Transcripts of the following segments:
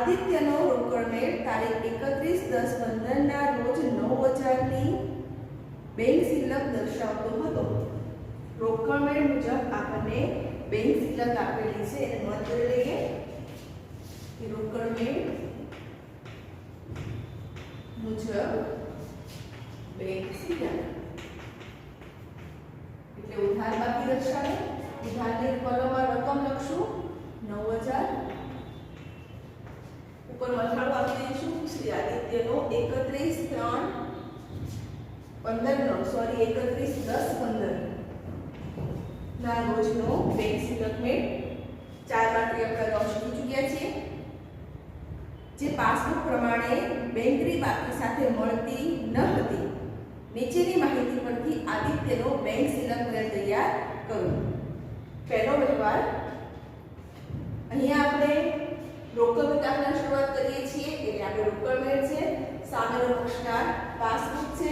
આદિત્યનો રોકડ મેળ તારીખ 31/10/15 ના રોજ 9,000 ની બેંક સિલક દર્શાવતો હતો. રોકડ મેળ મુજબ આપણને બેંક સિલક આપેલી છે એને નોંધ કરી લઈએ કે રોકડ મેળ મુજબ બેંક સિલક એટલે ઉધાર બાકી દર્શાવે. ઉધારની કોલમમાં રકમ લખશું 9,000, ઉપર મથાળું આપી દઈશું શ્રી આદિત્યનો 31/10/15 ના રોજનો બેંક સિલક મેળ 4 બાકી આપણે અગાઉ શીખી ચૂક્યા છીએ. જે પાસબુક પ્રમાણે બેંકની બાકી સાથે મળતી ન હતી. નીચેની માહિતી પરથી આદિત્યનો બેંક સિલક મેળ તૈયાર કરો. પહેલો વ્યવહાર, અહીંયા આપણે રોકડ દાખલા શરૂઆત કરીએ છીએ એટલે આપણે રોકડ મેળ છે. સામેનો પક્ષકાર પાસબુક છે.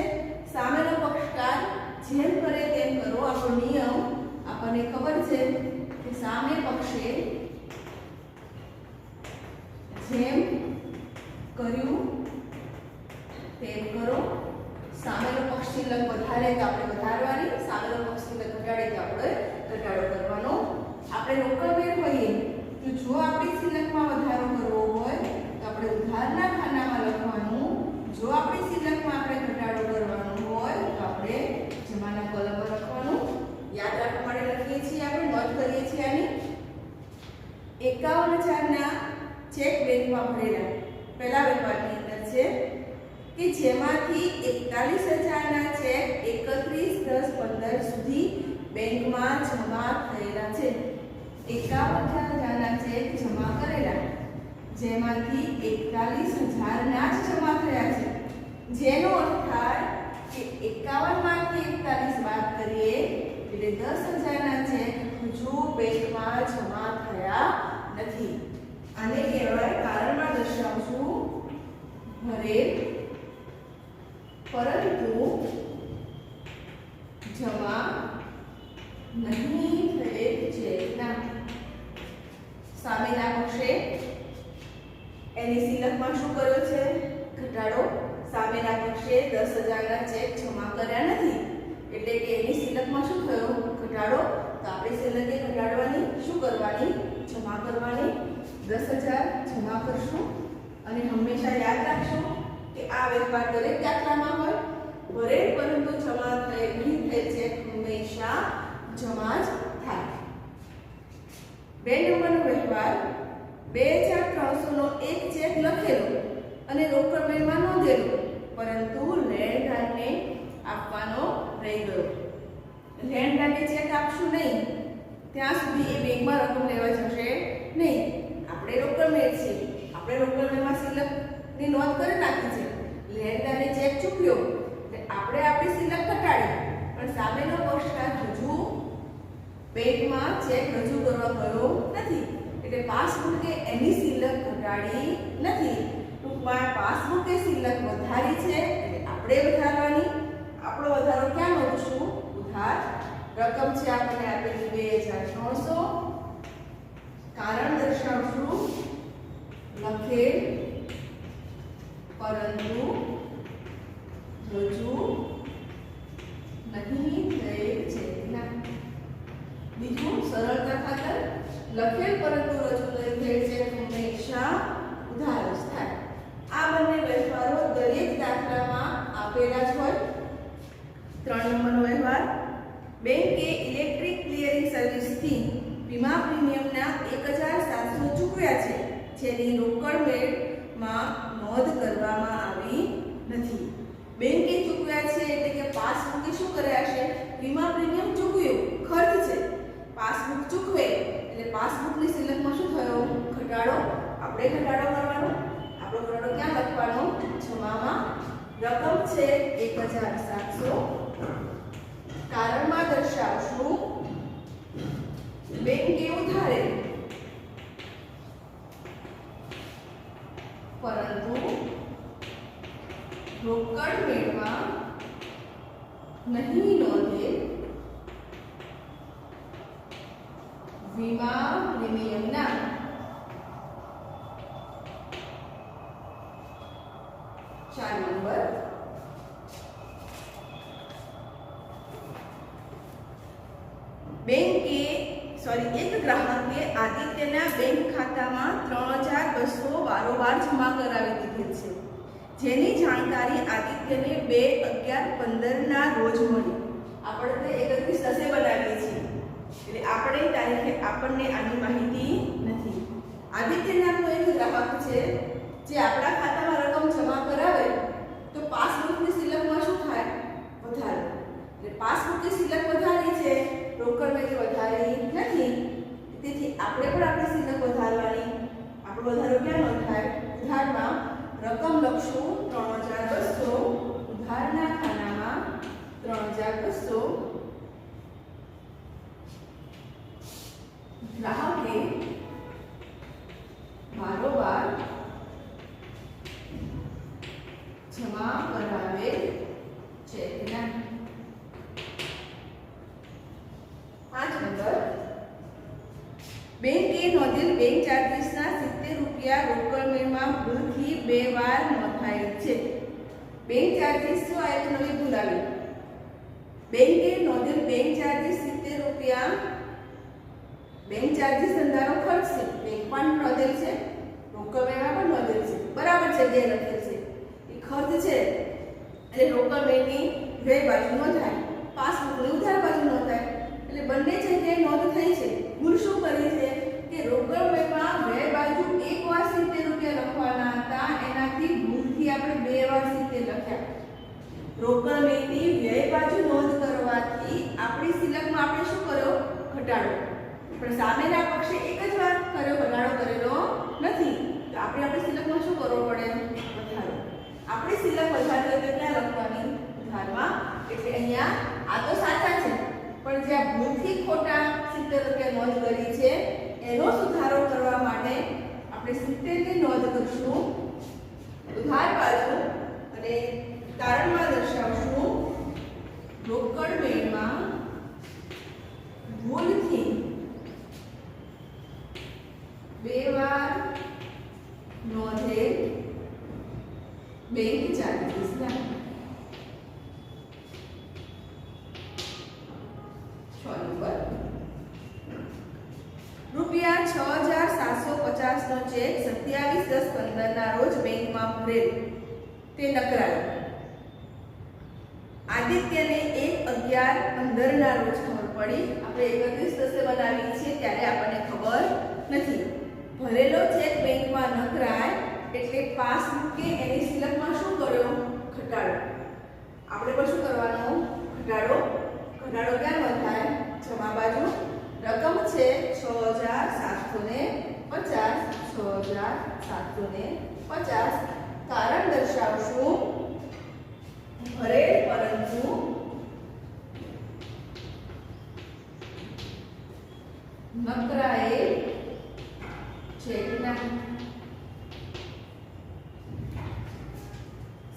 સામેનો પક્ષકાર જેમ કરે તેમ કરો. આપણો નિયમ આપણને ખબર છે કે સામે પક્ષે જેમ કર્યું તેમ કરો. સામેનો પક્ષ સિલક વધારે તો આપણે વધારવાની, સામેનો પક્ષ સિલક ઘટાડે તો આપણે ઘટાડો કરવાનો. આપણે રોકડ મેળ હોઈએ તો જો આપણી સિલકમાં વધારો કરવો હોય તો આપણે ઉધારના ખાનામાં લખવાનું. જો આપણી સિલકમાં આપણે ઘટાડો કરવાનો હોય તો આપણે જમાના કોલમમાં લખવાનું. યાદ રાખવા માટે લખીએ છીએ, આપણે નોંધ કરીએ છીએ આની. 51,000 ના ચેક બેંકમાં ભરેલા. પહેલા વ્યવહારની અંદર છે કે જેમાંથી 41,000 ના ચેક 31/10/15 સુધી બેંકમાં જમા થયેલા છે. 51,000 ના ચેક જમા કરેલા, જેમાંથી 41,000 ના જ જમા થયા છે. જેનો અર્થ થાય કે 51 માંથી 41 બાદ કરીએ એટલે 10,000 ના ચેક હજુ બેંકમાં જમા થયા નથી. આને કહેવાય કારણમાં દર્શાવશું ભરેલ પરંતુ જમા નહીં થયેલ ચેકના. સામેના પક્ષે એની સિલકમાં શું કર્યો છે? ઘટાડો. સામેના પક્ષે 10,000 ના ચેક જમા કર્યા નથી એટલે કે એની સિલકમાં શું થયો? ઘટાડો. તો આપણે સિલકે ઘટાડવાની, શું કરવાની? જમા કરવાની. 10,000 જમા કરશું અને હંમેશા યાદ રાખશો કે આ વ્યવહાર દરેક દાખલામાં હોય. ભરેલ પરંતુ જમા નહીં થયેલ ચેક હંમેશા જમા જ થાય. 2 નંબરનો વ્યવહાર, 2,300 નો એક ચેક લખેલો અને રોકડ મેળમાં નોંધેલો પરંતુ લેણદારને આપવાનો રહી ગયો. લેણદારને ચેક આપશું નહીં ત્યાં સુધી એ બેંકમાં રકમ લેવા જશે નહીં. આપણે રોકડ મેળ છે, આપણે રોકડ મેળમાં સિલકની નોંધ કરી નાખી છે. લેણદારને ચેક ચૂક્યો એટલે આપણે આપણી સિલક ઘટાડી, પણ સામેનો પક્ષકાર હજુ બેંકમાં ચેક રજૂ કરવા ગયો નથી એટલે પાસબુકે એની સિલક ઘટાડી નથી. ટૂંકમાં પાસબુકે સિલક વધારી છે એટલે આપણે વધારવાની. આપણો વધારો ક્યાં નોંધશું? ઉધાર. રકમ છે આપણને આપેલી 2,300. કારણ દર્શાવશું લખેલ પરંતુ રજૂ નહીં થયેલ ચેકના. બીજું સરળતા ખાતર લખેલ પરંતુ રજૂ નહીં થયેલ ચેક હંમેશા ઉધાર જ થાય. આ બંને વ્યવહારો દરેક દાખલામાં આપેલા જ હોય. 3 નંબરનો વ્યવહાર, બેંકે ઇલેક્ટ્રિક ક્લિયરિંગ સર્વિસથી વીમા પ્રીમિયમના 1,700 ચૂકવ્યા છે જેની રોકડ મેળમાં નોંધ કરવામાં આવી નથી. બેંકે ચૂકવ્યા છે એટલે કે પાસબુકે શું કર્યા છે? વીમા પ્રીમિયમ ચૂકવ્યું, ખર્ચ છે. પાસબુક ચૂકવે એટલે પાસબુકની સિલકમાં શું થયો? ઘટાડો. આપણે ઘટાડો કરવાનો. આપણો ઘટાડો ક્યાં લખવાનો? જમામાં. રકમ છે 1,700. કારણમાં દર્શાવશું બેંકે ઉધારે પરંતુ રોકડ મેળમાં નહીં નોંધે વીમા પ્રીમિયમના 4 નંબર એક ગ્રાહકે આદિત્યના બેંક ખાતામાં 3200 બારોબાર જમા કરાવી દીધેલ છે, જેની જાણકારી આદિત્યને 2/11/15 ના રોજ મળી. આપણે 31 દસે બનાવીએ છીએ એટલે આપણે તારીખે આપણને આની માહિતી નથી. આદિત્ય નામનો એક ગ્રાહક છે જે આપણા ખાતામાં રકમ જમા કરાવે તો પાસબુકની સિલકમાં શું થાય? વધારો. એટલે પાસબુકની સિલક વધારી છે, રોકડ વેચ વધારી નથી. તેથી આપણે પણ આપણી સિલક વધારવાની. આપણો વધારો ક્યાં નોંધાય? ઉધારમાં રકમ લખશું 3200, ઉધારના ખાનામાં 3200. ગ્રાહકે બારોબાર જમા કરાવે છે. 5 નંબર બેંકે નોંધેલ બેંક ચાર્જીસના 70 રૂપિયા રોકડ મેળમાં ભૂલથી 2 વાર નોંધાયેલ છે. બેંક ચાર્જીસ શું આવે તો નવી ભૂલ આવી. બેંકે નોંધેલ બેંક ચાર્જીસ 70 રૂપિયા. બેંક ચાર્જીસ ધંધાનો ખર્ચ છે, બેંકમાં નોંધેલ છે, રોકડ મેળમાં પણ નોંધેલ છે, બરાબર છે. જે લખેલ છે એ ખર્ચ છે એટલે રોકડ મેળની વ્યય બાજુ નોંધાય, પાસબુકની ઉધાર બાજુ નોંધાય. એટલે બંને જગ્યાએ નોંધ થઈ છે. ભૂલ શું કરી છે કે રોકડ મેળમાં વ્યય બાજુ એકવાર 70 રૂપિયા લખવાના હતા, એનાથી ભૂલથી આપણે 2 વાર 70 લખ્યા. રોકડ મેળની વ્યય બાજુ નોંધ કરવાથી આપણી સિલકમાં આપણે શું કર્યો? ઘટાડો. પણ સામેના પક્ષે એક જ વાર કર્યો, ઘટાડો કરેલો નથી. તો આપણે આપણી સિલકમાં શું કરવો પડે? વધારો. આપણી સિલક વધારો એટલે ક્યાં લખવાની? ઉધારમાં. એટલે અહીંયા આ તો સાચા છે, પણ જ્યાં ભૂલથી ખોટા 70 રૂપિયા નોંધ કરી છે એનો સુધારો કરવા માટે આપણે 70 ની નોંધ કરશું ઉધાર બાજુ અને તારણમાં દર્શાવશું રોકડ મેળમાં ભૂલથી 2 વાર નોંધેલ બેંક ચાર્જીસ ના. 6 નંબર રૂપિયા 6750 નો ચેક 27/10/15 ના રોજ બેંકમાં ભરેલ તે નકરાયો. આદિત્યને 1/11/15 ના રોજ ખબર પડી. આપણે 31 દસે બનાવી છે ત્યારે આપણને ખબર નથી. ભરેલો ચેક બેંકમાં નકરાય એટલે પાસબુકે એની સિલકમાં શું કર્યો? ઘટાડો. આપણે પણ શું કરવાનો? ઘટાડો. ઘટાડો ક્યાં નોંધાય? જમા બાજુ. રકમ છે 6750, 6750. કારણ દર્શાવશું ભરેલ પરંતુ નકરાયેલ ચેકના.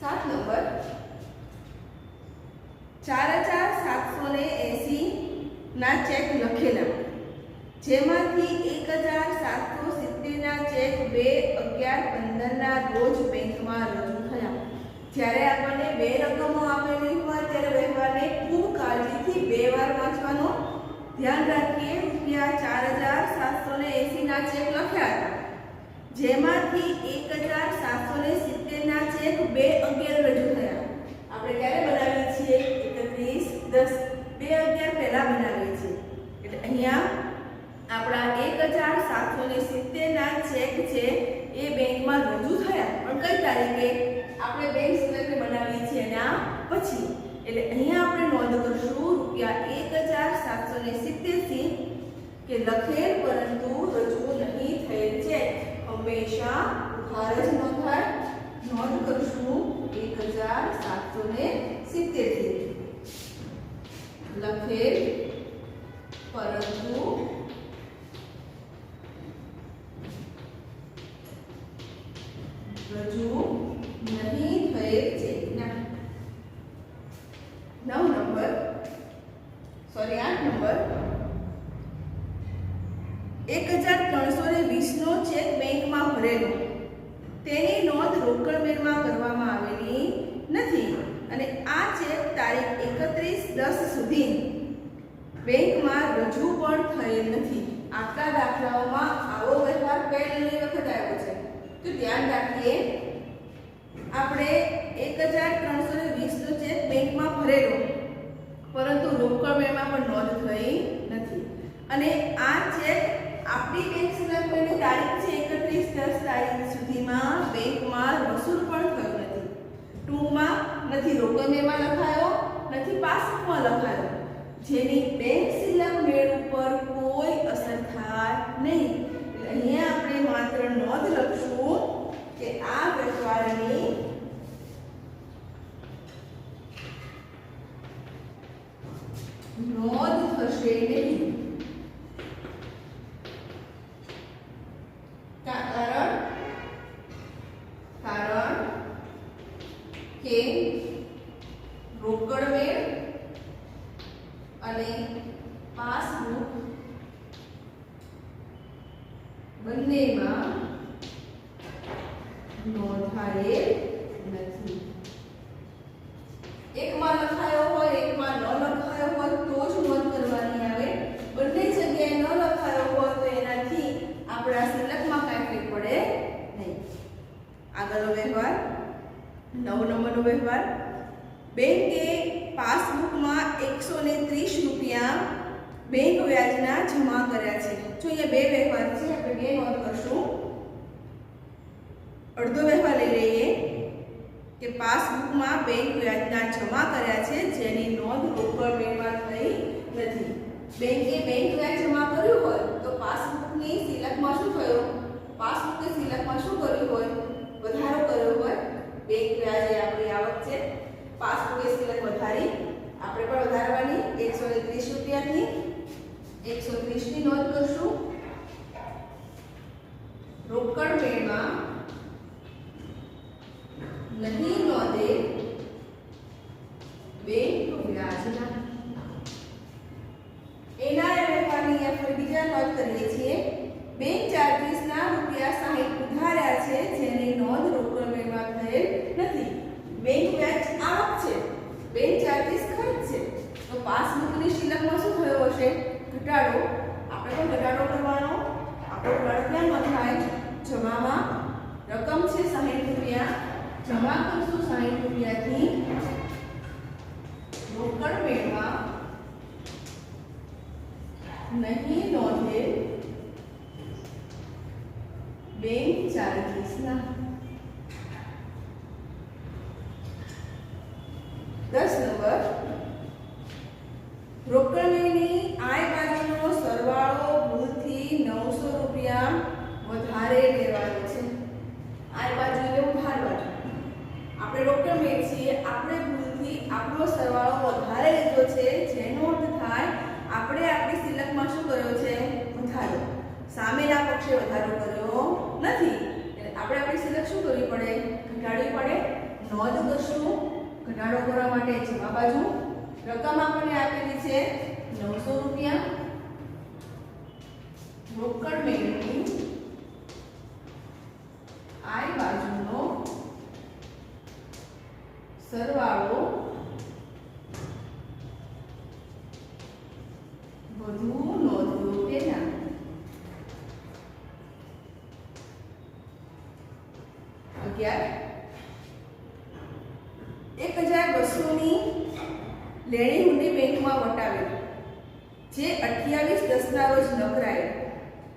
7 નંબર 4780 ના ચેક લખેલા, જેમાંથી 1770 ના ચેક 2/11/15 ના રોજ બેંકમાં રજૂ થયા. જ્યારે આપણને બે રકમો આપેલી હોય ત્યારે વ્યવહારને ખૂબ કાળજીથી 2 વાર વાંચવાનો. ધ્યાન રાખીએ, રૂપિયા 4780 ના ચેક લખ્યા હતા, જેમાંથી 1770 ના ચેક 2/11 રજૂ થયા. આપણે ક્યારે બનાવીએ છીએ? 31/10. 2/11 પહેલા બનાવીએ છીએ. એટલે અહીંયા આપણા 1770 ના ચેક છે એ બેંકમાં રજૂ થયા, પણ કઈ તારીખે? આપણે બેંક સિલક બનાવીએ છીએ એના પછી. એટલે અહીંયા આપણે નોંધ કરશું રૂપિયા 1770 થી કે લખેલ પરંતુ રજૂ નહીં થયેલ છે. હંમેશા ઉધાર જ નોંધાય. નોંધ કરશું 1770 થી લખેલ પરંતુ રજૂ નહીં થયેલ છે. 8 નંબર 1320 નો ચેક બેંકમાં ભરેલો, તેની નોંધ રોકડ મેળમાં કરવામાં આવેલી દાખલાઓમાં આવો વ્યવહાર પહેલી વખત આવ્યો છે. તો ધ્યાન રાખીએ, આપણે 1320 નો ચેક બેંકમાં ભરેલો, પરંતુ રોકડ મેળમાં પણ નોંધ થઈ નથી. અને આ ચેક આપણી બેંક સિલેક્ટની તારીખ છે 31/10 તારીખ સુધીમાં બેંકમાં વસૂલ પણ થયો નથી. ટૂંકમાં નથી રોકડ મેળમાં લખાયો, નથી પાસબુકમાં લખાયો, જેની બેંક સિલક મેળ ઉપર કોઈ અસર થાય નહીં. અહીંયા આપણે માત્ર નોંધ લખશું કે આ વ્યવહારની નોંધ થશે નહીં. કારણ કે રોકડ મેળ અને પાસબુક બંનેમાં નોંધાયેલ નથી. એકમાં લખાયો હોય, એકમાં ન લખાયો હોય તો જ નોંધ કરવાની આવે. બંને જગ્યાએ ન લખાયો હોય તો એનાથી આપણા સિલકમાં કાંઈ ફેર પડે નહીં. આગળનો વ્યવહાર 9 નંબરનો વ્યવહાર. બેંકે પાસબુકમાં 130 રૂપિયા બેંક વ્યાજના જમા કર્યા છે. જો અહીંયા બે વ્યવહાર છે, આપણે બે નોંધ કરશું. અડધો વ્યવહાર લઈ લઈએ કે પાસબુકમાં બેંક વ્યાજના જમા કર્યા છે, જેની નોંધ રોકડ મેળમાં થઈ નથી. બેંકે બેંક વ્યાજ જમા કર્યું હોય તો પાસબુકની સિલકમાં શું થયું? પાસબુકની સિલકમાં શું કર્યું હોય? વધારો કર્યો હોય. બેંક વ્યાજ એ આપણી આવક છે, પાસબુકની સિલક વધારી, આપણે પણ વધારવાની 130 રૂપિયાથી 130 ની નોંધ કરશું. રોકડ મેળમાં નહીં નોંધે બેંક વ્યાજના. એના વ્યવહારની આપણે બીજા નોંધ કરીએ છીએ. બેંક ચાર્જીસના ₹60 ઉધાર્યા છે, જેની નોંધ રોકડ મેળમાં થયેલ નથી. બેંક વ્યાજ આવક છે, બેંક ચાર્જીસ ખર્ચ છે, તો પાસબુકની શિલકમાં શું થયો હશે? ઘટાડો. આપણે પણ ઘટાડો કરવાનો. આપણો ઘટાડો ક્યાં નોંધાય? જમામાં. રકમ છે 60 રૂપિયા, જમા કરશું 60 રૂપિયાથી. રોકડ મેળમાં નહીં નોંધે બેંક ચાર્જીસના. 10 નંબર. રોકડ મેળની આય બાજુનો સરવાળો ભૂલથી 900 રૂપિયા વધારે લેવાનો છે. આય બાજુ એટલે ઉધાર બાજુ. આપણે રોકડ મેળ છીએ, આપણે ભૂલથી આપણો સરવાળો વધારે લીધો છે, જેનો અર્થ થાય આપણે આપણી સિલકમાં શું કર્યો છે? વધારો. સામેના પક્ષે વધારો કર્યો નથી. આપણે આપણી સિલક શું કરવી પડે? ઘટાડવી પડે. નોંધ કરશું. ઘટાડો કરવા માટે જમા બાજુ. રકમ આપણને આપેલી છે 900 રૂપિયા. રોકડ મેળની આય બાજુનો સરવાળો વધુ નોંધ્યો કે ના? 1200 ની લેણી હુંડી બેંકમાં વટાવેલી, જે 28/10 ના રોજ નકરાયેલ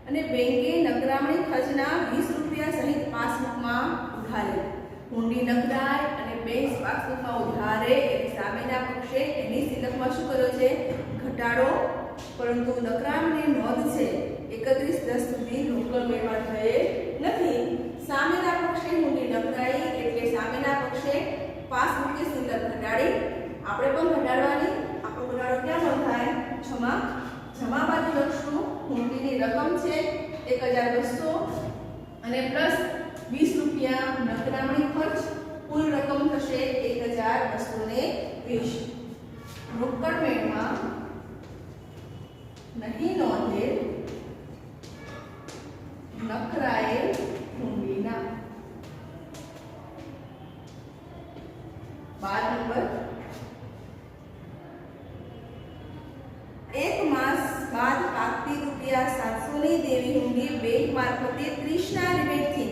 અને બેંકે નકરામણી ખર્ચના 20 રૂપિયા સહિત પાસબુકમાં ઉધારેલ. હુંડી નકરાય અને બેંક પાસબુકમાં ઉધારે એટલે સામેના પક્ષે એની સિલકમાં શું કર્યો છે? ઘટાડો. પરંતુ નકરામણી નોંધ છે 31/10 સુધી રોકડ મેળમાં થયેલ નથી. સામેના પક્ષે હુંડી નકરાઈ એટલે સામેના પક્ષે પાસબુકની સિલક ઘટાડી. આપણે પણ ઘટાડવાની. આપણો ઘટાડો ક્યાં નોંધાય? જમા બાજુ લખશું. હુંડીની રકમ છે 1200 અને પ્લસ 20 રૂપિયા નકરામણી ખર્ચ. કુલ રકમ થશે 1220. રોકડ મેળમાં નહીં નોંધેલ નકરાયેલ હુંડીના. 12 નંબર. એક માસ બાદ પાકતી ₹700 ની દેવી કે 30 ના રિબેટથી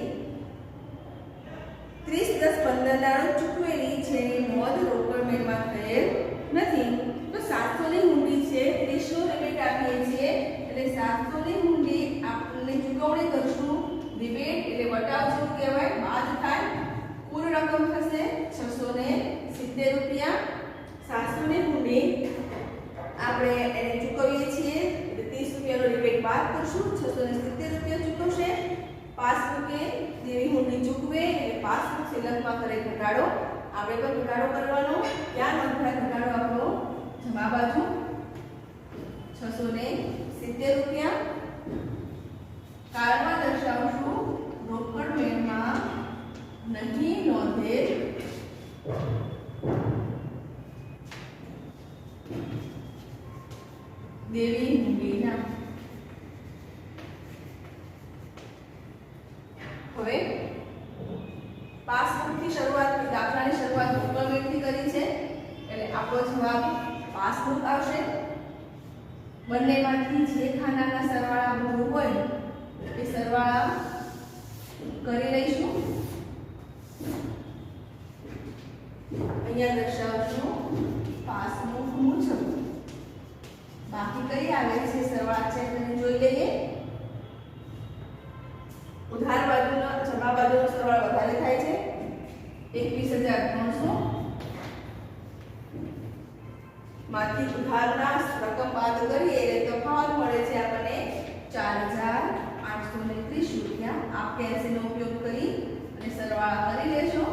30/10/15 ના રોજ ચૂકવેલી જેની નોંધ રોકડ મેળમાં થયેલ નથી. તો 700 ની હુંડી છે, 30 નું રિબેટ આપીએ છીએ એટલે 700 ની હુંડી આપણે ચૂકવણી કરશું. રિબેટ એટલે વટાવ જેવું કહેવાય, બાદ થાય. કુલ રકમ થશે 670 રૂપિયા. 700 ની હુંડી આપણે એને ચૂકવીએ છીએ એટલે 30 રૂપિયાનો રિબેટ બાદ કરશું. 670 રૂપિયા ચૂકવશે. પાસબુકે જેવી હુંડી ચૂકવે એટલે પાસબુક સિલકમાં કરે ઘટાડો. આપણે પણ ઘટાડો કરવાનો. ક્યાં નોંધાય ઘટાડો આપણો? જમા બાજુ 670 રૂપિયા. કાળમાં દર્શાવશું રોકડ મેળમાં નહીં નોંધેલ દેવી હુંડીના. હવે પાસબુક થી શરૂઆત, દાખલાની શરૂઆત રોકડ મેળથી કરી છે એટલે આપણો જવાબ પાસબુક આવશે. બંનેમાંથી જે ખાનાના સરવાળા ભૂલ હોય એ સરવાળા કરી લઈશું. અહીંયા દર્શાવશું પાસબુક મુજબ. બાકી કઈ આવે છે સરવાળા ચેક કરીને જોઈ લઈએ. ઉધાર બાજુનો જમા બાજુનો સરવાળો વધારે થાય છે 21,300 માંથી ઉધારના રકમ બાદ કરીએ એટલે તફાવત મળે છે આપણને 4,830 રૂપિયા. આપ કેલ્સીનો ઉપયોગ કરી અને સરવાળા કરી લેશો.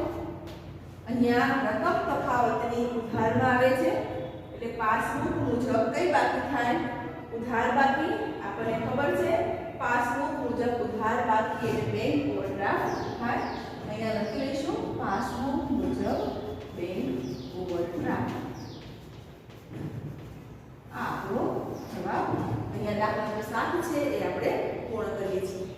અહીંયા રકમ તફાવતની ઉધારમાં આવે છે એટલે પાસબુક મુજબ કઈ બાકી થાય? ઉધાર બાકી. આપણને ખબર છે પાસબુક મુજબ ઉધાર બાકી એટલે બેંક ઓવરડ્રાફ્ટ થાય. અહીંયા લખી લઈશું પાસબુક મુજબ બેંક ઓવરડ્રાફ્ટ. આપણો જવાબ અહીંયા દાખલા નંબર 7 છે એ આપણે પૂર્ણ કરીએ છીએ.